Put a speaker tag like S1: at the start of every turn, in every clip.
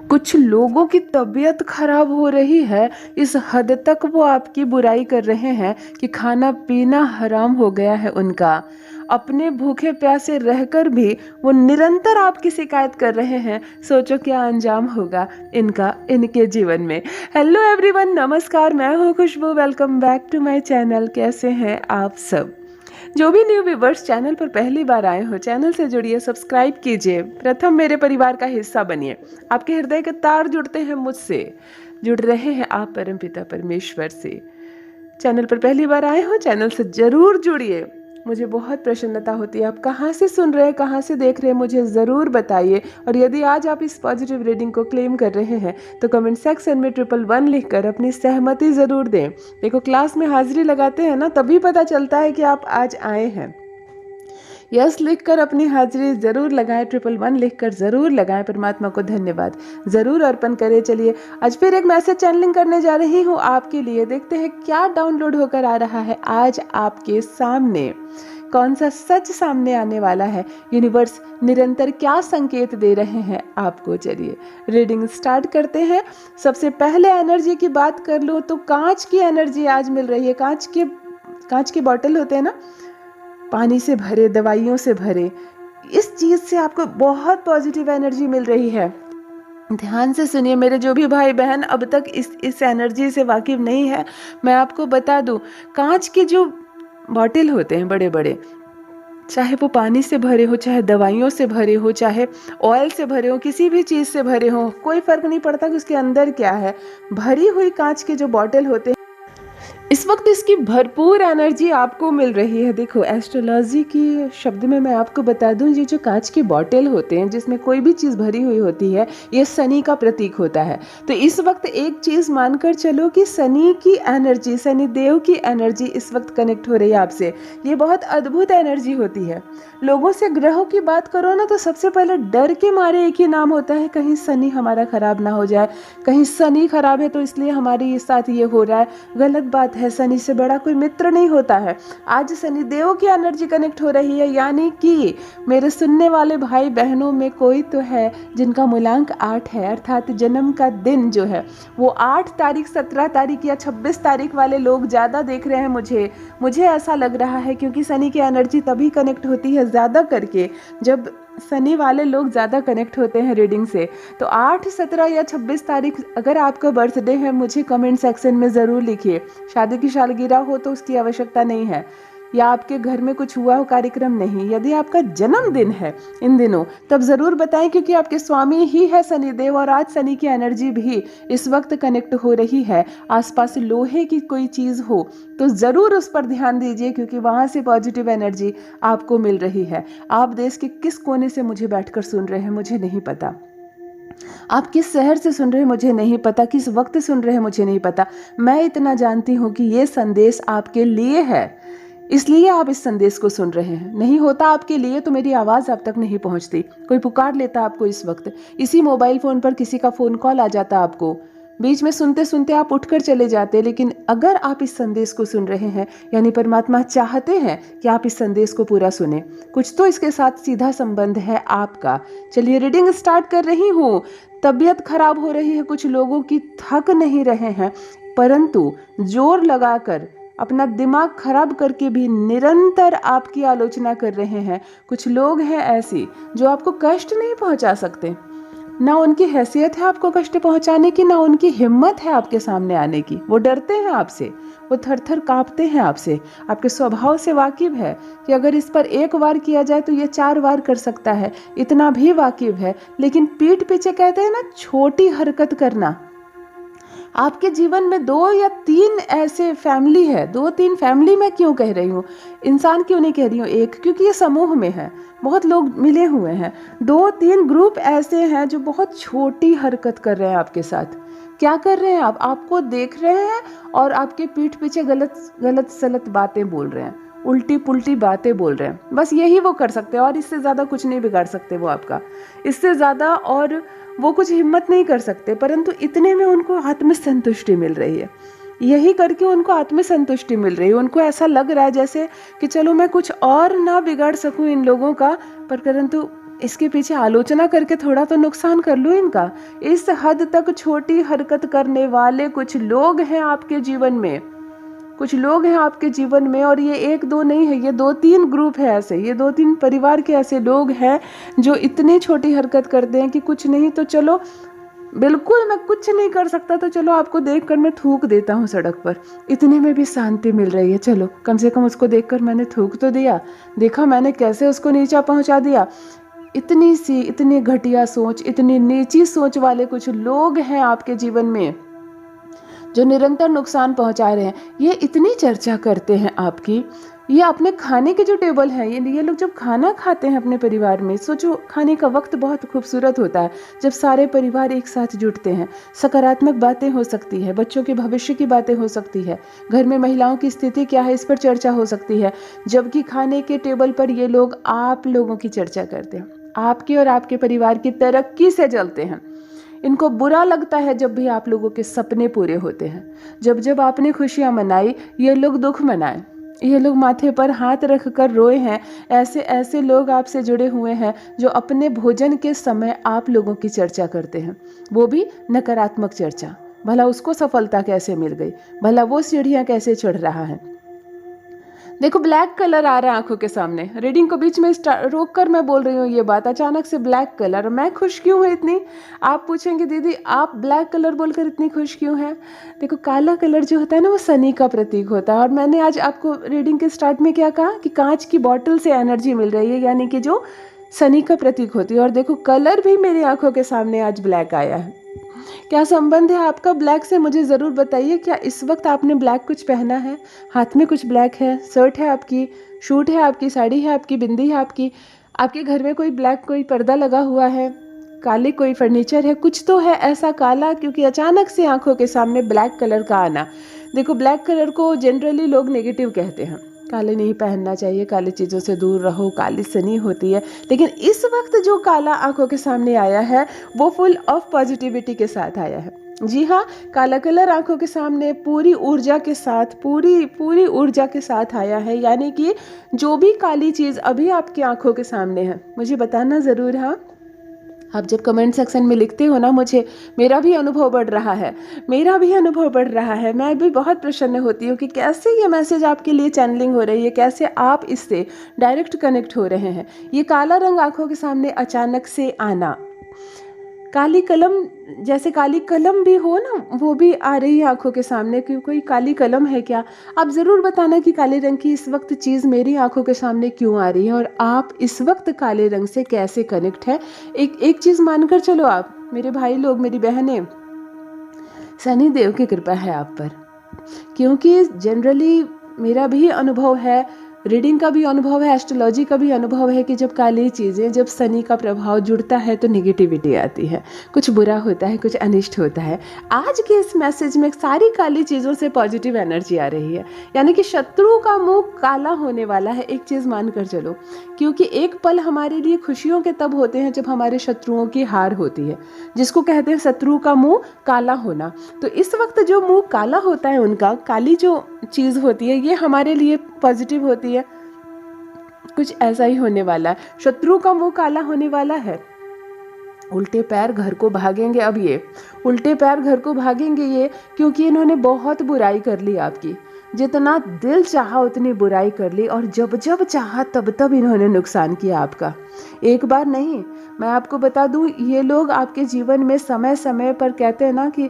S1: कुछ लोगों की तबीयत खराब हो रही है, इस हद तक वो आपकी बुराई कर रहे हैं कि खाना पीना हराम हो गया है उनका। अपने भूखे प्यासे रहकर भी वो निरंतर आपकी शिकायत कर रहे हैं। सोचो क्या अंजाम होगा इनका इनके जीवन में। हेलो एवरीवन, नमस्कार, मैं हूँ Khushboo. Welcome back to my channel. कैसे हैं आप सब? जो भी न्यू व्यूवर्स चैनल पर पहली बार आए हो, चैनल से जुड़िए, सब्सक्राइब कीजिए, प्रथम मेरे परिवार का हिस्सा बनिए। आपके हृदय के तार जुड़ते हैं मुझसे, जुड़ रहे हैं आप परमपिता परमेश्वर से। चैनल पर पहली बार आए हो, चैनल से जरूर जुड़िए। मुझे बहुत प्रसन्नता होती है। आप कहाँ से सुन रहे हैं, कहाँ से देख रहे हैं, मुझे ज़रूर बताइए। और यदि आज आप इस पॉजिटिव रीडिंग को क्लेम कर रहे हैं तो कमेंट सेक्शन में 111 लिखकर अपनी सहमति ज़रूर दें। देखो, क्लास में हाजिरी लगाते हैं ना, तभी पता चलता है कि आप आज आए हैं। यस लिखकर अपनी हाजिरी ज़रूर लगाएं, 111 लिखकर ज़रूर लगाएं। परमात्मा को धन्यवाद ज़रूर अर्पण करें। चलिए, आज फिर एक मैसेज चैनलिंग करने जा रही हूँ आपके लिए। देखते हैं क्या डाउनलोड होकर आ रहा है आज आपके सामने। कौन सा सच सामने आने वाला है? यूनिवर्स निरंतर क्या संकेत दे रहे हैं आपको? चलिए रीडिंग स्टार्ट करते हैं। सबसे पहले एनर्जी की बात कर लूँ तो कांच की एनर्जी आज मिल रही है। कांच के बॉटल होते हैं ना, पानी से भरे, दवाइयों से भरे, इस चीज़ से आपको बहुत पॉजिटिव एनर्जी मिल रही है। ध्यान से सुनिए मेरे जो भी भाई बहन अब तक इस एनर्जी से वाकिफ नहीं है, मैं आपको बता दूं। कांच के जो बॉटल होते हैं बड़े बड़े, चाहे वो पानी से भरे हो, चाहे दवाइयों से भरे हो, चाहे ऑयल से भरे हो, किसी भी चीज़ से भरे हो, कोई फ़र्क नहीं पड़ता कि उसके अंदर क्या है। भरी हुई कांच के जो बॉटल होते हैं, इस वक्त इसकी भरपूर एनर्जी आपको मिल रही है। देखो, एस्ट्रोलॉजी की शब्द में मैं आपको बता दूं, ये जो कांच के बॉटल होते हैं जिसमें कोई भी चीज़ भरी हुई होती है, ये शनि का प्रतीक होता है। तो इस वक्त एक चीज़ मानकर चलो कि शनि की एनर्जी, शनि देव की एनर्जी इस वक्त कनेक्ट हो रही है आपसे। ये बहुत अद्भुत एनर्जी होती है। लोगों से ग्रहों की बात करो ना, तो सबसे पहले डर के मारे एक ही नाम होता है, कहीं शनि हमारा खराब ना हो जाए, कहीं शनि खराब है तो इसलिए हमारे साथ ये हो रहा है। गलत बात है, शनि से बड़ा कोई मित्र नहीं होता है। आज शनि देव की एनर्जी कनेक्ट हो रही है, यानी कि मेरे सुनने वाले भाई बहनों में कोई तो है जिनका मूलांक 8 है, अर्थात जन्म का दिन जो है वो 8 तारीख, 17 तारीख या 26 तारीख वाले लोग ज़्यादा देख रहे हैं। मुझे ऐसा लग रहा है, क्योंकि शनि की एनर्जी तभी कनेक्ट होती है ज़्यादा करके जब शनि वाले लोग ज़्यादा कनेक्ट होते हैं रीडिंग से। तो 8, 17 या 26 तारीख अगर आपका बर्थडे है, मुझे कमेंट सेक्शन में ज़रूर लिखिए। शादी की सालगिरह हो तो उसकी आवश्यकता नहीं है, या आपके घर में कुछ हुआ हो कार्यक्रम नहीं। यदि आपका जन्मदिन है इन दिनों, तब ज़रूर बताएं, क्योंकि आपके स्वामी ही है शनिदेव। और आज शनि की एनर्जी भी इस वक्त कनेक्ट हो रही है। आसपास लोहे की कोई चीज़ हो तो ज़रूर उस पर ध्यान दीजिए, क्योंकि वहाँ से पॉजिटिव एनर्जी आपको मिल रही है। आप देश के किस कोने से मुझे बैठकर सुन रहे हैं मुझे नहीं पता, आप किस शहर से सुन रहे हैं मुझे नहीं पता, किस वक्त सुन रहे हैं मुझे नहीं पता। मैं इतना जानती हूँ कि ये संदेश आपके लिए है, इसलिए आप इस संदेश को सुन रहे हैं। नहीं होता आपके लिए तो मेरी आवाज़ आप तक नहीं पहुँचती। कोई पुकार लेता आपको इस वक्त, इसी मोबाइल फ़ोन पर किसी का फ़ोन कॉल आ जाता आपको, बीच में सुनते सुनते आप उठकर चले जाते। लेकिन अगर आप इस संदेश को सुन रहे हैं, यानी परमात्मा चाहते हैं कि आप इस संदेश को पूरा सुने। कुछ तो इसके साथ सीधा संबंध है आपका। चलिए रीडिंग स्टार्ट कर रही हूँ। तबीयत खराब हो रही है, कुछ लोगों की थक नहीं रहे हैं, परंतु जोर लगाकर अपना दिमाग खराब करके भी निरंतर आपकी आलोचना कर रहे हैं। कुछ लोग हैं ऐसी जो आपको कष्ट नहीं पहुंचा सकते, ना उनकी हैसियत है आपको कष्ट पहुंचाने की, ना उनकी हिम्मत है आपके सामने आने की। वो डरते हैं आपसे, वो थर थर कांपते हैं आपसे। आपके स्वभाव से वाकिफ है कि अगर इस पर एक वार किया जाए तो ये 4 वार कर सकता है, इतना भी वाकिफ है। लेकिन पीठ पीछे कहते हैं ना, छोटी हरकत करना। आपके जीवन में 2 या 3 ऐसे फैमिली है, 2-3 फैमिली मैं क्यों कह रही हूँ, इंसान क्यों नहीं कह रही हूँ एक, क्योंकि ये समूह में है, बहुत लोग मिले हुए हैं। 2-3 ग्रुप ऐसे हैं जो बहुत छोटी हरकत कर रहे हैं आपके साथ। क्या कर रहे हैं? आपको देख रहे हैं और आपके पीठ पीछे गलत सलत बातें बोल रहे हैं, उल्टी पुल्टी बातें बोल रहे हैं। बस यही वो कर सकते हैं, और इससे ज़्यादा कुछ नहीं बिगाड़ सकते वो आपका, इससे ज़्यादा और वो कुछ हिम्मत नहीं कर सकते। परंतु इतने में उनको आत्मसंतुष्टि मिल रही है, यही करके उनको आत्मसंतुष्टि मिल रही है। उनको ऐसा लग रहा है जैसे कि चलो मैं कुछ और ना बिगाड़ सकूं इन लोगों का, परंतु इसके पीछे आलोचना करके थोड़ा तो नुकसान कर लूँ इनका। इस हद तक छोटी हरकत करने वाले कुछ लोग हैं आपके जीवन में, कुछ लोग हैं आपके जीवन में, और ये एक दो नहीं है, ये 2-3 ग्रुप है ऐसे, ये 2-3 परिवार के ऐसे लोग हैं जो इतनी छोटी हरकत करते हैं कि कुछ नहीं तो चलो, बिल्कुल मैं कुछ नहीं कर सकता तो चलो आपको देखकर मैं थूक देता हूँ सड़क पर, इतने में भी शांति मिल रही है। चलो कम से कम उसको देखकर मैंने थूक तो दिया, देखा मैंने कैसे उसको नीचा पहुँचा दिया। इतनी घटिया सोच, इतनी नीची सोच वाले कुछ लोग हैं आपके जीवन में जो निरंतर नुकसान पहुंचा रहे हैं। ये इतनी चर्चा करते हैं आपकी, ये अपने खाने के जो टेबल हैं, ये लोग जब खाना खाते हैं अपने परिवार में, सोचो खाने का वक्त बहुत खूबसूरत होता है जब सारे परिवार एक साथ जुटते हैं। सकारात्मक बातें हो सकती है, बच्चों के भविष्य की बातें हो सकती है, घर में महिलाओं की स्थिति क्या है इस पर चर्चा हो सकती है, जबकि खाने के टेबल पर ये लोग आप लोगों की चर्चा करते हैं, आपके और आपके परिवार की तरक्की से जलते हैं। इनको बुरा लगता है जब भी आप लोगों के सपने पूरे होते हैं, जब जब आपने खुशियां मनाई ये लोग दुख मनाए, ये लोग माथे पर हाथ रख कर रोए हैं। ऐसे ऐसे लोग आपसे जुड़े हुए हैं जो अपने भोजन के समय आप लोगों की चर्चा करते हैं, वो भी नकारात्मक चर्चा। भला उसको सफलता कैसे मिल गई, भला वो सीढ़ियाँ कैसे चढ़ रहा है। देखो ब्लैक कलर आ रहा है आंखों के सामने, रीडिंग को बीच में रोक कर मैं बोल रही हूँ ये बात, अचानक से ब्लैक कलर, मैं खुश क्यों हूँ इतनी। आप पूछेंगे दीदी आप ब्लैक कलर बोलकर इतनी खुश क्यों हैं। देखो काला कलर जो होता है ना वो शनि का प्रतीक होता है, और मैंने आज आपको रीडिंग के स्टार्ट में क्या कहा कि कांच की बॉटल से एनर्जी मिल रही है, यानी कि जो शनि का प्रतीक होती है। और देखो कलर भी मेरी आंखों के सामने आज ब्लैक आया है। क्या संबंध है आपका ब्लैक से, मुझे ज़रूर बताइए। क्या इस वक्त आपने ब्लैक कुछ पहना है, हाथ में कुछ ब्लैक है, शर्ट है आपकी, शूट है आपकी, साड़ी है आपकी, बिंदी है आपकी, आपके घर में कोई ब्लैक कोई पर्दा लगा हुआ है, काले कोई फर्नीचर है, कुछ तो है ऐसा काला, क्योंकि अचानक से आंखों के सामने ब्लैक कलर का आना। देखो ब्लैक कलर को जनरली लोग नेगेटिव कहते हैं, काले नहीं पहनना चाहिए, काली चीज़ों से दूर रहो, काली शनि होती है। लेकिन इस वक्त जो काला आंखों के सामने आया है वो फुल ऑफ पॉजिटिविटी के साथ आया है। जी हाँ, काला कलर आंखों के सामने पूरी ऊर्जा के साथ, पूरी ऊर्जा के साथ आया है। यानी कि जो भी काली चीज़ अभी आपकी आंखों के सामने है, मुझे बताना ज़रूर। हाँ, आप जब कमेंट सेक्शन में लिखते हो ना, मुझे मेरा भी अनुभव बढ़ रहा है, मेरा भी अनुभव बढ़ रहा है। मैं भी बहुत प्रसन्न होती हूँ कि कैसे ये मैसेज आपके लिए चैनलिंग हो रही है, कैसे आप इससे डायरेक्ट कनेक्ट हो रहे हैं। ये काला रंग आंखों के सामने अचानक से आना, काली कलम, जैसे काली कलम भी हो ना, वो भी आ रही है आंखों के सामने कि कोई काली कलम है क्या। आप ज़रूर बताना कि काले रंग की इस वक्त चीज़ मेरी आंखों के सामने क्यों आ रही है, और आप इस वक्त काले रंग से कैसे कनेक्ट है। एक चीज़ मानकर चलो आप मेरे भाई लोग, मेरी बहनें, शनि देव की कृपा है आप पर, क्योंकि जनरली मेरा भी अनुभव है, रीडिंग का भी अनुभव है, एस्ट्रोलॉजी का भी अनुभव है कि जब काली चीज़ें, जब शनि का प्रभाव जुड़ता है तो नेगेटिविटी आती है, कुछ बुरा होता है, कुछ अनिष्ट होता है। आज के इस मैसेज में सारी काली चीज़ों से पॉजिटिव एनर्जी आ रही है, यानी कि शत्रु का मुंह काला होने वाला है। एक चीज़ मानकर चलो, क्योंकि एक पल हमारे लिए खुशियों के तब होते हैं जब हमारे शत्रुओं की हार होती है, जिसको कहते हैं शत्रु का मुंह काला होना। तो इस वक्त जो मुंह काला होता है उनका, काली जो चीज़ होती है, ये हमारे लिए पॉजिटिव होती है। कुछ ऐसा ही होने वाला है, शत्रु का मुंह काला होने वाला है। उल्टे पैर घर को भागेंगे, अब ये उल्टे पैर घर को भागेंगे ये, क्योंकि इन्होंने बहुत बुराई कर ली आपकी, जितना दिल चाहा उतनी बुराई कर ली, और जब जब चाहा तब तब इन्होंने नुकसान किया आपका। एक बार नहीं, मैं आपको बता दूं, ये लोग आपके जीवन में समय समय पर कहते हैं ना कि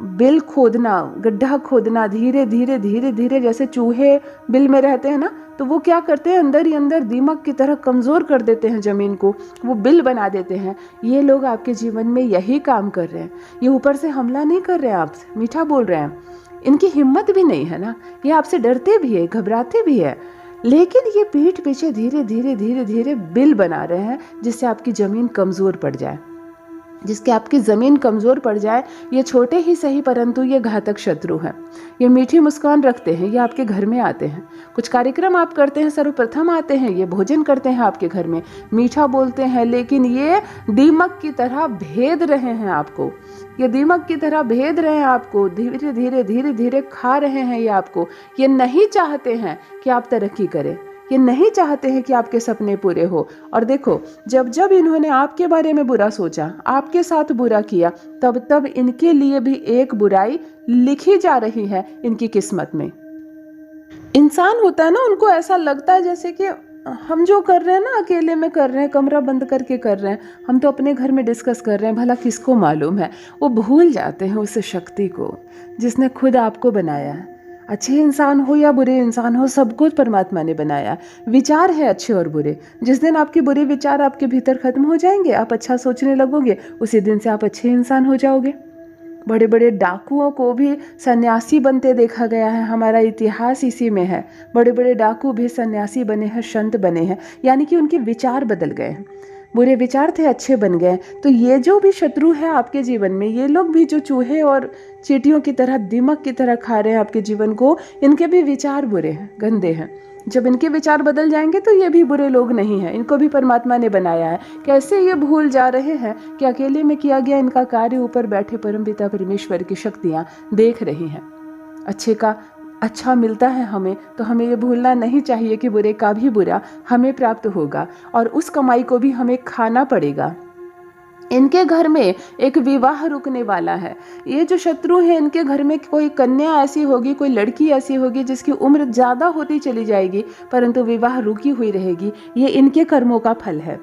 S1: बिल खोदना, गड्ढा खोदना, धीरे धीरे धीरे धीरे, जैसे चूहे बिल में रहते हैं ना, तो वो क्या करते हैं, अंदर ही अंदर दीमक की तरह कमज़ोर कर देते हैं ज़मीन को, वो बिल बना देते हैं। ये लोग आपके जीवन में यही काम कर रहे हैं। ये ऊपर से हमला नहीं कर रहे हैं आपसे, मीठा बोल रहे हैं, इनकी हिम्मत भी नहीं है ना, ये आपसे डरते भी है, घबराते भी है, लेकिन ये पीठ पीछे धीरे धीरे धीरे धीरे बिल बना रहे हैं, जिससे आपकी ज़मीन कमज़ोर पड़ जाए, जिसके आपकी ज़मीन कमज़ोर पड़ जाए। ये छोटे ही सही, परंतु ये घातक शत्रु हैं। ये मीठी मुस्कान रखते हैं, ये आपके घर में आते हैं, कुछ कार्यक्रम आप करते हैं, सर्वप्रथम आते हैं, ये भोजन करते हैं आपके घर में, मीठा बोलते हैं, लेकिन ये दीमक की तरह भेद रहे हैं आपको, ये दीमक की तरह भेद रहे हैं आपको, धीरे धीरे धीरे धीरे खा रहे हैं ये आपको। ये नहीं चाहते हैं कि आप तरक्की करें, ये नहीं चाहते हैं कि आपके सपने पूरे हो। और देखो, जब जब इन्होंने आपके बारे में बुरा सोचा, आपके साथ बुरा किया, तब तब इनके लिए भी एक बुराई लिखी जा रही है इनकी किस्मत में। इंसान होता है ना, उनको ऐसा लगता है जैसे कि हम जो कर रहे हैं ना, अकेले में कर रहे हैं, कमरा बंद करके कर रहे हैं, हम तो अपने घर में डिस्कस कर रहे हैं, भला किसको मालूम है। वो भूल जाते हैं उस शक्ति को जिसने खुद आपको बनाया है। अच्छे इंसान हो या बुरे इंसान हो, सबको परमात्मा ने बनाया। विचार है अच्छे और बुरे। जिस दिन आपके बुरे विचार आपके भीतर खत्म हो जाएंगे, आप अच्छा सोचने लगोगे, उसी दिन से आप अच्छे इंसान हो जाओगे। बड़े बड़े डाकुओं को भी सन्यासी बनते देखा गया है, हमारा इतिहास इसी में है। बड़े बड़े डाकू भी सन्यासी बने हैं, संत बने हैं, यानी कि उनके विचार बदल गए हैं। बुरे विचार थे, अच्छे बन गए। तो ये जो भी शत्रु है आपके जीवन में, ये लोग भी जो चूहे और चींटियों की तरह, दीमक की तरह खा रहे हैं आपके जीवन को, इनके भी विचार बुरे हैं, गंदे हैं। जब इनके विचार बदल जाएंगे तो ये भी बुरे लोग नहीं हैं, इनको भी परमात्मा ने बनाया है। कैसे ये भूल जा रहे हैं कि अकेले में किया गया इनका कार्य ऊपर बैठे परमपिता परमेश्वर की शक्तियाँ देख रही हैं। अच्छे का अच्छा मिलता है हमें, तो हमें ये भूलना नहीं चाहिए कि बुरे का भी बुरा हमें प्राप्त होगा, और उस कमाई को भी हमें खाना पड़ेगा। इनके घर में एक विवाह रुकने वाला है। ये जो शत्रु है, इनके घर में कोई कन्या ऐसी होगी, कोई लड़की ऐसी होगी जिसकी उम्र ज़्यादा होती चली जाएगी, परंतु विवाह रुकी हुई रहेगी। ये इनके कर्मों का फल है,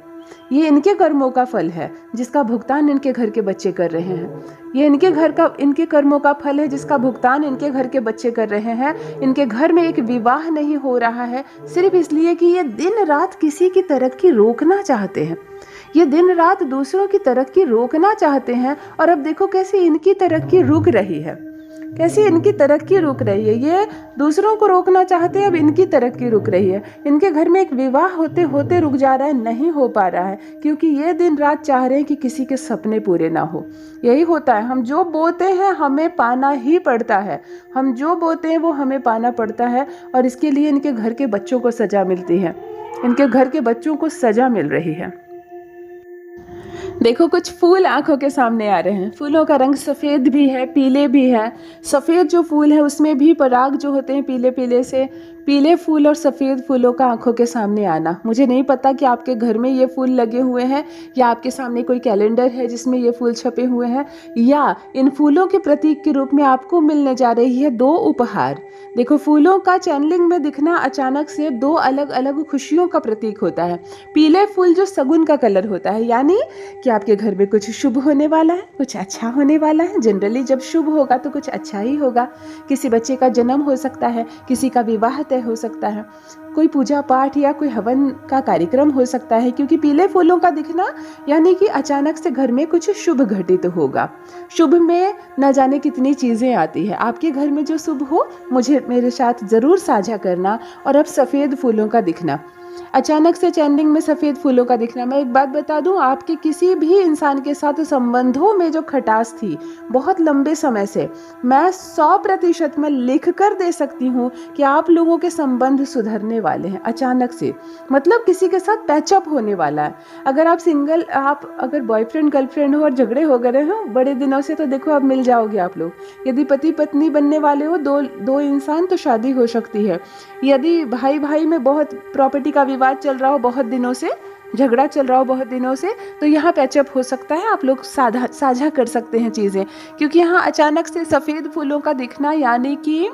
S1: ये इनके कर्मों का फल है जिसका भुगतान इनके घर के बच्चे कर रहे हैं। ये इनके कर्मों का फल है जिसका भुगतान इनके घर के बच्चे कर रहे हैं। इनके घर में एक विवाह नहीं हो रहा है सिर्फ इसलिए कि ये दिन रात किसी की तरक्की रोकना चाहते हैं। ये दिन रात दूसरों की तरक्की रोकना चाहते हैं, और अब देखो कैसे इनकी तरक्की रुक रही है, कैसे इनकी तरक्की रुक रही है। ये दूसरों को रोकना चाहते हैं, अब इनकी तरक्की रुक रही है। इनके घर में एक विवाह होते होते रुक जा रहा है, नहीं हो पा रहा है, क्योंकि ये दिन रात चाह रहे हैं कि किसी के सपने पूरे ना हो। यही होता है, हम जो बोते हैं हमें पाना ही पड़ता है, हम जो बोते हैं वो हमें पाना पड़ता है। और इसके लिए इनके घर के बच्चों को सजा मिलती है, इनके घर के बच्चों को सजा मिल रही है। देखो, कुछ फूल आंखों के सामने आ रहे हैं। फूलों का रंग सफ़ेद भी है, पीले भी है। सफ़ेद जो फूल है उसमें भी पराग जो होते हैं पीले पीले से, पीले फूल और सफ़ेद फूलों का आंखों के सामने आना। मुझे नहीं पता कि आपके घर में ये फूल लगे हुए हैं या आपके सामने कोई कैलेंडर है जिसमें ये फूल छपे हुए हैं, या इन फूलों के प्रतीक के रूप में आपको मिलने जा रही है 2 उपहार। देखो, फूलों का चैनलिंग में दिखना अचानक से 2 अलग अलग खुशियों का प्रतीक होता है। पीले फूल जो सगुन का कलर होता है, यानी कि आपके घर में कुछ शुभ होने वाला है, कुछ अच्छा होने वाला है। जनरली जब शुभ होगा तो कुछ अच्छा ही होगा। किसी बच्चे का जन्म हो सकता है, किसी का विवाह तय हो सकता है, कोई पूजा पाठ या कोई हवन का कार्यक्रम हो सकता है, क्योंकि पीले फूलों का दिखना यानी कि अचानक से घर में कुछ शुभ घटित होगा। शुभ में न जाने कितनी चीज़ें आती है। आपके घर में जो शुभ हो मुझे मेरे साथ ज़रूर साझा करना। और अब सफ़ेद फूलों का दिखना, अचानक से चैनलिंग में सफ़ेद फूलों का दिखना। मैं एक बात बता दूं, आपके किसी भी इंसान के साथ संबंधों में जो खटास थी बहुत लंबे समय से, मैं 100% में लिख कर दे सकती हूँ कि आप लोगों के संबंध सुधरने वाले हैं अचानक से। मतलब किसी के साथ पैचअप होने वाला है। अगर आप सिंगल, आप अगर बॉयफ्रेंड गर्लफ्रेंड हो और झगड़े हो गए हो बड़े दिनों से, तो देखो अब मिल जाओगे आप लोग। यदि पति पत्नी बनने वाले हो, दो इंसान, तो शादी हो सकती है। यदि भाई भाई में बहुत प्रॉपर्टी का विवाद चल रहा हो बहुत दिनों से, झगड़ा चल रहा हो बहुत दिनों से, तो यहाँ पैचअप हो सकता है। आप लोग साझा कर सकते हैं चीज़ें, क्योंकि यहाँ अचानक से सफ़ेद फूलों का दिखना यानी कि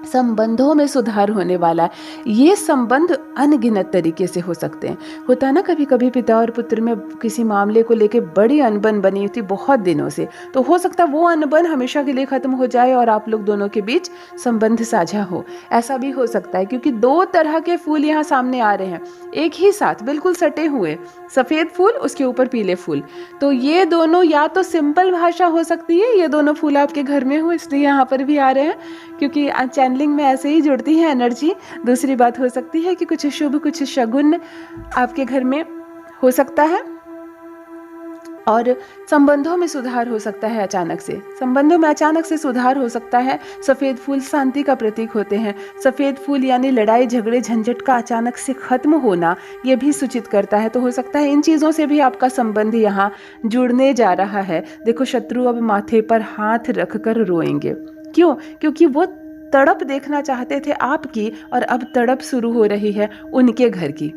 S1: संबंधों में सुधार होने वाला है। ये संबंध अनगिनत तरीके से हो सकते हैं। होता है ना, कभी कभी पिता और पुत्र में किसी मामले को लेके बड़ी अनबन बनी होती बहुत दिनों से, तो हो सकता है वो अनबन हमेशा के लिए ख़त्म हो जाए और आप लोग दोनों के बीच संबंध साझा हो। ऐसा भी हो सकता है, क्योंकि 2 तरह के फूल यहाँ सामने आ रहे हैं एक ही साथ, बिल्कुल सटे हुए। सफ़ेद फूल, उसके ऊपर पीले फूल। तो ये दोनों या तो सिंपल भाषा हो सकती है, ये दोनों फूल आपके घर में हो इसलिए यहाँ पर भी आ रहे हैं, क्योंकि चैनलिंग में ऐसे ही जुड़ती है एनर्जी। दूसरी बात हो सकती है कि कुछ शुभ, कुछ शगुन आपके घर में हो सकता है, और संबंधों में सुधार हो सकता है। अचानक से संबंधों में अचानक से सुधार हो सकता है। सफ़ेद फूल शांति का प्रतीक होते हैं। सफ़ेद फूल यानी लड़ाई झगड़े झंझट का अचानक से खत्म होना, ये भी सूचित करता है। तो हो सकता है इन चीज़ों से भी आपका संबंध यहाँ जुड़ने जा रहा है। देखो, शत्रु अब माथे पर हाथ रख कर रोएंगे। क्यों? क्योंकि वो तड़प देखना चाहते थे आपकी, और अब तड़प शुरू हो रही है उनके घर की।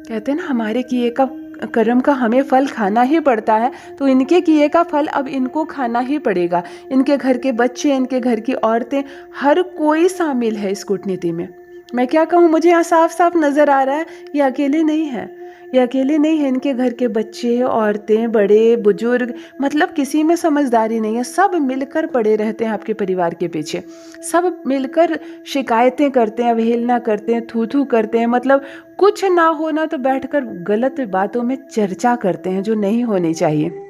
S1: कहते हैं ना, हमारे किए का कर्म का हमें फल खाना ही पड़ता है, तो इनके किए का फल अब इनको खाना ही पड़ेगा। इनके घर के बच्चे, इनके घर की औरतें, हर कोई शामिल है इस कूटनीति में। मैं क्या कहूँ, मुझे यहाँ साफ साफ नज़र आ रहा है ये अकेले नहीं है, ये अकेले नहीं है। इनके घर के बच्चे, औरतें, बड़े बुजुर्ग, मतलब किसी में समझदारी नहीं है। सब मिलकर पड़े रहते हैं आपके परिवार के पीछे, सब मिलकर शिकायतें करते हैं, अवहेलना करते हैं, थू थू करते हैं, मतलब कुछ ना होना तो बैठकर गलत बातों में चर्चा करते हैं जो नहीं होनी चाहिए।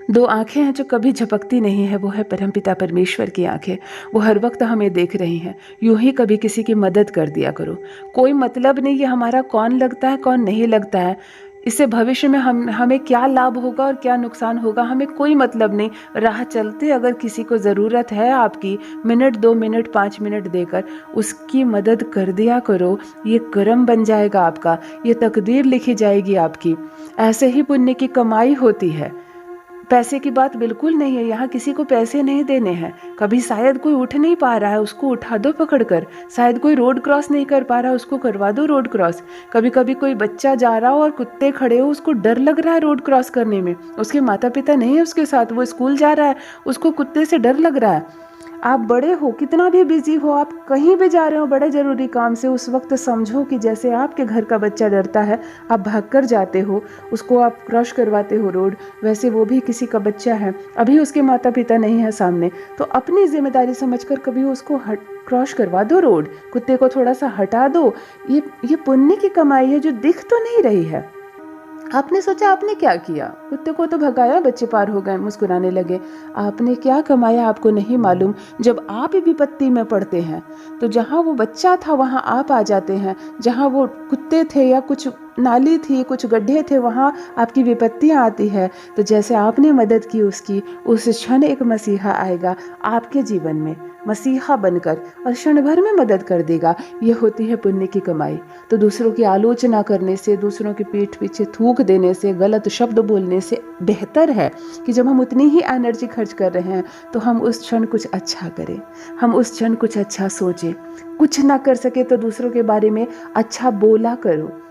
S1: दो आंखें हैं जो कभी झपकती नहीं है, वो है परमपिता परमेश्वर की आंखें। वो हर वक्त हमें देख रही हैं। यूं ही कभी किसी की मदद कर दिया करो। कोई मतलब नहीं ये हमारा कौन लगता है कौन नहीं लगता है, इससे भविष्य में हमें क्या लाभ होगा और क्या नुकसान होगा, हमें कोई मतलब नहीं। राह चलते अगर किसी को ज़रूरत है आपकी, मिनट 2 मिनट 5 मिनट देकर उसकी मदद कर दिया करो। ये कर्म बन जाएगा आपका, ये तकदीर लिखी जाएगी आपकी। ऐसे ही पुण्य की कमाई होती है। पैसे की बात बिल्कुल नहीं है, यहाँ किसी को पैसे नहीं देने हैं। कभी शायद कोई उठ नहीं पा रहा है, उसको उठा दो पकड़कर। शायद कोई रोड क्रॉस नहीं कर पा रहा है, उसको करवा दो रोड क्रॉस। कभी कभी कोई बच्चा जा रहा हो और कुत्ते खड़े हो, उसको डर लग रहा है रोड क्रॉस करने में, उसके माता पिता नहीं है उसके साथ, वो स्कूल जा रहा है, उसको कुत्ते से डर लग रहा है। आप बड़े हो, कितना भी बिजी हो, आप कहीं भी जा रहे हो बड़े ज़रूरी काम से, उस वक्त समझो कि जैसे आपके घर का बच्चा डरता है, आप भागकर जाते हो, उसको आप क्रॉस करवाते हो रोड, वैसे वो भी किसी का बच्चा है, अभी उसके माता पिता नहीं है सामने, तो अपनी जिम्मेदारी समझकर कभी उसको क्रॉस करवा दो रोड, कुत्ते को थोड़ा सा हटा दो। ये पुण्य की कमाई है जो दिख तो नहीं रही है। आपने सोचा आपने क्या किया, कुत्ते को तो भगाया, बच्चे पार हो गए, मुस्कुराने लगे। आपने क्या कमाया आपको नहीं मालूम। जब आप विपत्ति में पड़ते हैं तो जहाँ वो बच्चा था वहाँ आप आ जाते हैं, जहाँ वो कुत्ते थे या कुछ नाली थी, कुछ गड्ढे थे, वहाँ आपकी विपत्तियाँ आती है। तो जैसे आपने मदद की उसकी, उस क्षण एक मसीहा आएगा आपके जीवन में, मसीहा बनकर, और क्षण भर में मदद कर देगा। ये होती है पुण्य की कमाई। तो दूसरों की आलोचना करने से, दूसरों की पीठ पीछे थूक देने से, गलत शब्द बोलने से बेहतर है कि जब हम उतनी ही एनर्जी खर्च कर रहे हैं तो हम उस क्षण कुछ अच्छा करें, हम उस क्षण कुछ अच्छा सोचें। कुछ ना कर सके तो दूसरों के बारे में अच्छा बोला करो।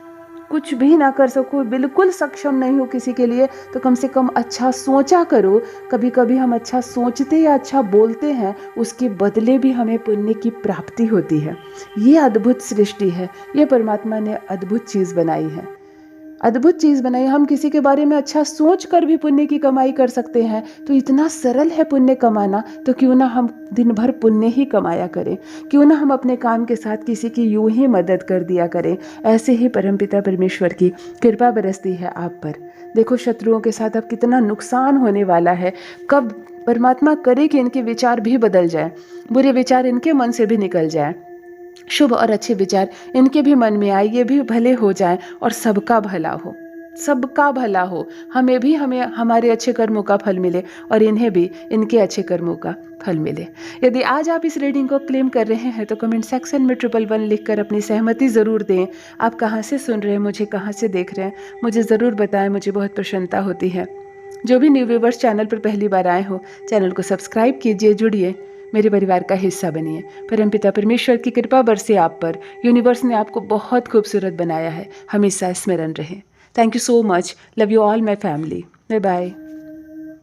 S1: कुछ भी ना कर सको, बिल्कुल सक्षम नहीं हो किसी के लिए, तो कम से कम अच्छा सोचा करो। कभी कभी हम अच्छा सोचते या अच्छा बोलते हैं, उसके बदले भी हमें पुण्य की प्राप्ति होती है। ये अद्भुत सृष्टि है, ये परमात्मा ने अद्भुत चीज़ बनाई है, अद्भुत चीज़ बनाई। हम किसी के बारे में अच्छा सोच कर भी पुण्य की कमाई कर सकते हैं। तो इतना सरल है पुण्य कमाना, तो क्यों ना हम दिन भर पुण्य ही कमाया करें, क्यों ना हम अपने काम के साथ किसी की यूं ही मदद कर दिया करें। ऐसे ही परमपिता परमेश्वर की कृपा बरसती है आप पर। देखो शत्रुओं के साथ अब कितना नुकसान होने वाला है। कब परमात्मा करे कि इनके विचार भी बदल जाए, बुरे विचार इनके मन से भी निकल जाए, शुभ और अच्छे विचार इनके भी मन में आए, ये भी भले हो जाएं और सबका भला हो, सबका भला हो। हमें हमारे अच्छे कर्मों का फल मिले और इन्हें भी इनके अच्छे कर्मों का फल मिले। यदि आज आप इस रीडिंग को क्लेम कर रहे हैं तो कमेंट सेक्शन में 111 लिखकर अपनी सहमति ज़रूर दें। आप कहाँ से सुन रहे हैं, मुझे कहाँ से देख रहे हैं, मुझे ज़रूर बताएं, मुझे बहुत प्रसन्नता होती है। जो भी न्यू व्यूवर्स चैनल पर पहली बार आए हो, चैनल को सब्सक्राइब कीजिए, जुड़िए, मेरे परिवार का हिस्सा बनिए। परमपिता परमेश्वर की कृपा बरसे आप पर। यूनिवर्स ने आपको बहुत खूबसूरत बनाया है, हमेशा स्मरण रहे। Thank you so much. Love you all my family. Bye bye.